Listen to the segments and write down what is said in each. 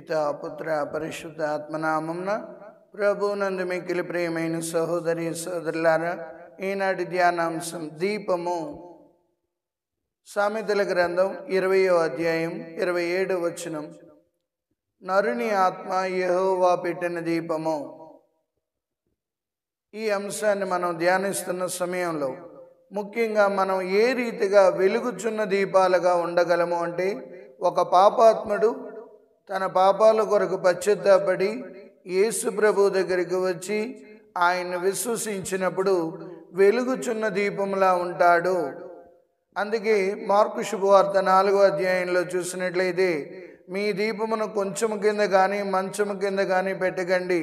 పితా పుత్ర పరిశుద్ధ ఆత్మనామమున ప్రభువునందు మిక్కిలి ప్రియమైన సహోదరి సోదరులారా, ఈనాటి ధ్యానాంశం దీపము. సామెతల గ్రంథం 20వ అధ్యాయం 27వ వచనం. నరుని ఆత్మ యెహోవా పెట్టిన దీపము. ఈ అంశాన్ని మనం ధ్యానిస్తున్న సమయంలో ముఖ్యంగా మనం ఏ రీతిగా వెలుగుచున్న దీపాలుగా ఉండగలము అంటే, ఒక పాపాత్ముడు తన పాపాల కొరకు పశ్చాత్తాపడి యేసు ప్రభు దగ్గరికి వచ్చి ఆయన్ని విశ్వసించినప్పుడు వెలుగుచున్న దీపంలా ఉంటాడు. అందుకే మార్కు శుభవార్త 4వ అధ్యాయంలో చూసినట్లయితే, మీ దీపమును కొంచెము కింద కానీ మంచము కింద కానీ పెట్టకండి,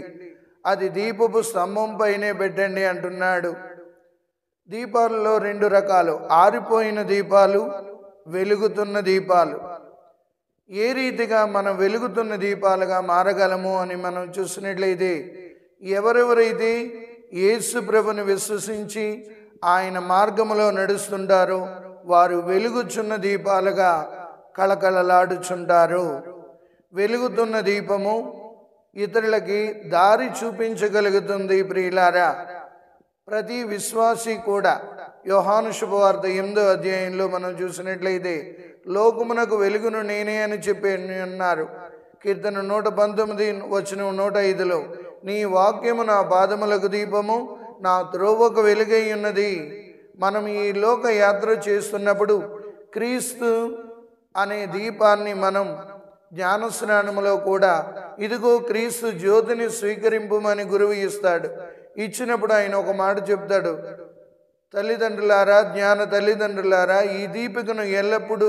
అది దీపపు స్తంభం పైనే పెట్టండి అంటున్నాడు. దీపాలలో 2 రకాలు: ఆరిపోయిన దీపాలు, వెలుగుతున్న దీపాలు. ఏ రీతిగా మనం వెలుగుతున్న దీపాలుగా మారగలము అని మనం చూసినట్లయితే, ఎవరెవరైతే యేసు ప్రభుని విశ్వసించి ఆయన మార్గములో నడుస్తుంటారో వారు వెలుగుచున్న దీపాలుగా కళకళలాడుచుంటారు. వెలుగుతున్న దీపము ఇతరులకి దారి చూపించగలుగుతుంది. ప్రియులారా, ప్రతి విశ్వాసి కూడా యోహాను శుభవార్త 8వ అధ్యాయంలో మనం చూసినట్లయితే, లోకమునకు వెలుగును నేనే అని చెప్పి అన్నారు. కీర్తన 119 వచనం 105లో, నీ వాక్యము నా పాదములకు దీపము, నా త్రోవకు వెలుగై ఉన్నది. మనం ఈ లోక యాత్ర చేస్తున్నప్పుడు క్రీస్తు అనే దీపాన్ని మనం జ్ఞానస్నానములో కూడా, ఇదిగో క్రీస్తు జ్యోతిని స్వీకరింపుమని గురువు ఇస్తాడు. ఇచ్చినప్పుడు ఆయన ఒక మాట చెప్తాడు, తల్లిదండ్రులారా, జ్ఞాన తల్లిదండ్రులారా, ఈ దీపికను ఎల్లప్పుడూ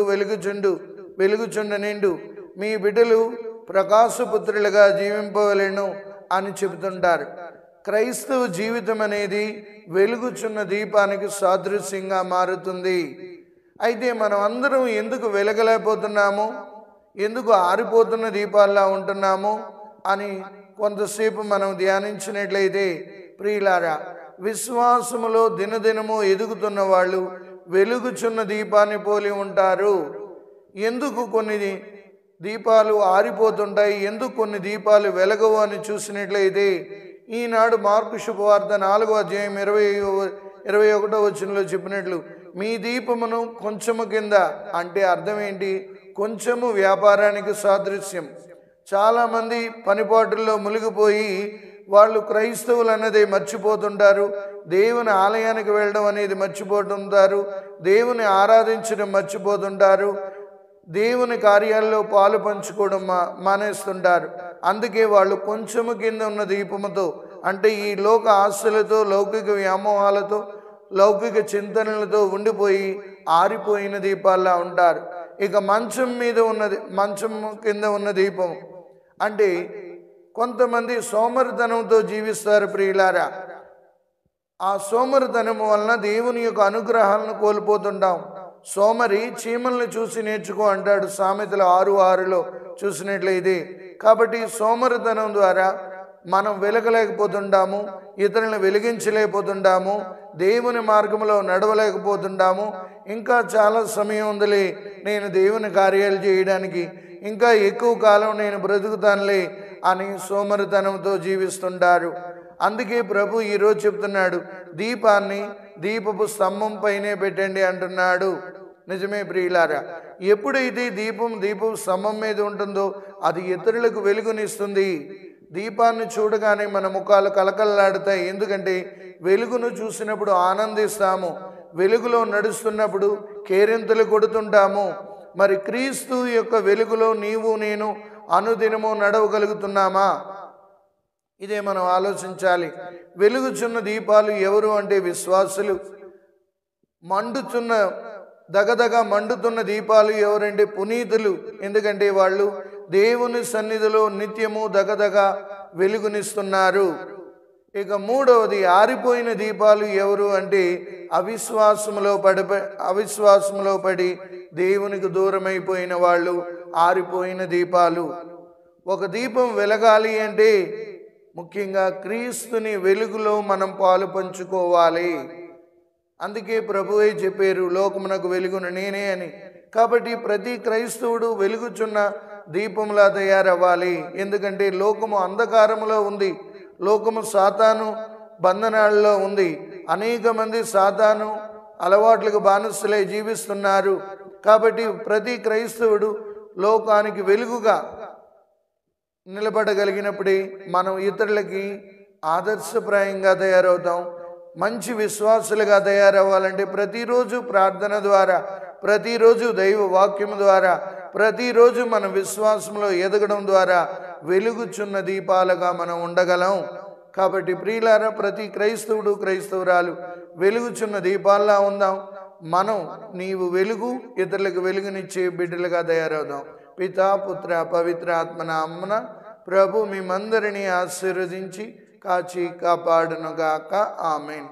వెలుగుచుండనిండు, మీ బిడ్డలు ప్రకాశపుత్రులుగా జీవింపవలెను అని చెబుతుంటారు. క్రైస్తవ జీవితం అనేది వెలుగుచున్న దీపానికి సాదృశ్యంగా మారుతుంది. అయితే మనం అందరం ఎందుకు వెలగలేకపోతున్నాము, ఎందుకు ఆరిపోతున్న దీపాల్లా ఉంటున్నాము అని కొంతసేపు మనం ధ్యానించినట్లయితే, ప్రియులారా, విశ్వాసములో దినదినము ఎదుగుతున్న వాళ్ళు వెలుగుచున్న దీపాన్ని పోలి ఉంటారు. ఎందుకు కొన్ని దీపాలు ఆరిపోతుంటాయి, ఎందుకు కొన్ని దీపాలు వెలగవు అని చూసినట్లయితే, ఈనాడు మార్కు శుభవార్త 4వ అధ్యాయం 21వ వచనంలో చెప్పినట్లు, మీ దీపమును కొంచెము కింద అంటే అర్థం ఏంటి? కొంచెము వ్యాపారానికి సాదృశ్యం. చాలామంది పనిపాటుల్లో మునిగిపోయి వాళ్ళు క్రైస్తవులు అన్నది మర్చిపోతుంటారు, దేవుని ఆలయానికి వెళ్ళడం అనేది మర్చిపోతుంటారు, దేవుని ఆరాధించడం మర్చిపోతుంటారు, దేవుని కార్యాల్లో పాలు పంచుకోవడం మానేస్తుంటారు. అందుకే వాళ్ళు కొంచెము కింద ఉన్న దీపముతో, అంటే ఈ లోక ఆశలతో, లౌకిక వ్యామోహాలతో, లౌకిక చింతనలతో ఉండిపోయి ఆరిపోయిన దీపాల్లా ఉంటారు. ఇక మంచం కింద ఉన్న దీపం అంటే కొంతమంది సోమరితనంతో జీవిస్తారు. ప్రియులారా, ఆ సోమరితనము వలన దేవుని యొక్క అనుగ్రహాలను కోల్పోతుంటాం. సోమరి చీమల్ని చూసి నేర్చుకో అంటాడు సామెతల 6:6లో చూసినట్లయితే. కాబట్టి సోమరితనం ద్వారా మనం వెలగలేకపోతుంటాము, ఇతరులను వెలిగించలేకపోతుంటాము, దేవుని మార్గంలో నడవలేకపోతుంటాము. ఇంకా చాలా సమయం ఉందిలే నేను దేవుని కార్యాలు చేయడానికి, ఇంకా ఎక్కువ కాలం నేను బ్రతుకుతానులే అని సోమరితనంతో జీవిస్తుంటారు. అందుకే ప్రభు ఈరోజు చెప్తున్నాడు, దీపాన్ని దీపపు స్తంభం పైనే పెట్టండి అంటున్నాడు. నిజమే ప్రియులారా, ఎప్పుడైతే దీపపు స్తంభం మీద ఉంటుందో అది ఇతరులకు వెలుగునిస్తుంది. దీపాన్ని చూడగానే మన ముఖాలు కలకలలాడుతాయి. ఎందుకంటే వెలుగును చూసినప్పుడు ఆనందిస్తాము, వెలుగులో నడుస్తున్నప్పుడు కేరింతలు కొడుతుంటాము. మరి క్రీస్తు యొక్క వెలుగులో నీవు నేను అనుదినము నడవగలుగుతున్నామా? ఇదే మనం ఆలోచించాలి. వెలుగుచున్న దీపాలు ఎవరు అంటే విశ్వాసులు. దగదగ మండుతున్న దీపాలు ఎవరంటే పునీతులు. ఎందుకంటే వాళ్ళు దేవుని సన్నిధిలో నిత్యము దగదగ వెలుగునిస్తున్నారు. ఇక మూడవది, ఆరిపోయిన దీపాలు ఎవరు అంటే అవిశ్వాసములో పడి దేవునికి దూరమైపోయిన వాళ్ళు. ఆరిపోయిన దీపాలు. ఒక దీపం వెలగాలి అంటే ముఖ్యంగా క్రీస్తుని వెలుగులో మనం పాలు పంచుకోవాలి. అందుకే ప్రభువే చెప్పారు, లోకమునకు వెలుగును నేనే అని. కాబట్టి ప్రతి క్రైస్తవుడు వెలుగుచున్న దీపంలా తయారవ్వాలి. ఎందుకంటే లోకము అంధకారములో ఉంది, లోకము సాతాను బంధనాల్లో ఉంది. అనేక మంది సాతాను అలవాట్లకు బానిసలై జీవిస్తున్నారు. కాబట్టి ప్రతి క్రైస్తవుడు లోకానికి వెలుగుగా నిలబడగలిగినప్పుడే మనం ఇతరులకి ఆదర్శప్రాయంగా తయారవుతాం. మంచి విశ్వాసులుగా తయారవ్వాలంటే ప్రతిరోజు ప్రార్థన ద్వారా, ప్రతిరోజు దైవ వాక్యం ద్వారా, ప్రతిరోజు మన విశ్వాసంలో ఎదగడం ద్వారా వెలుగుచున్న దీపాలుగా మనం ఉండగలం. కాబట్టి ప్రియులారా, ప్రతి క్రైస్తవుడు క్రైస్తవురాలు వెలుగుచున్న దీపాల్లా ఉందాం. మనం నీవు వెలుగు, ఇతరులకు వెలుగునిచ్చే బిడ్డలుగా తయారవుదాం. పితా పుత్ర పవిత్ర ఆత్మ నామమున ప్రభు మిమ్మందరినీ ఆశీర్వదించి కాచి కాపాడునుగాక. ఆమేన్.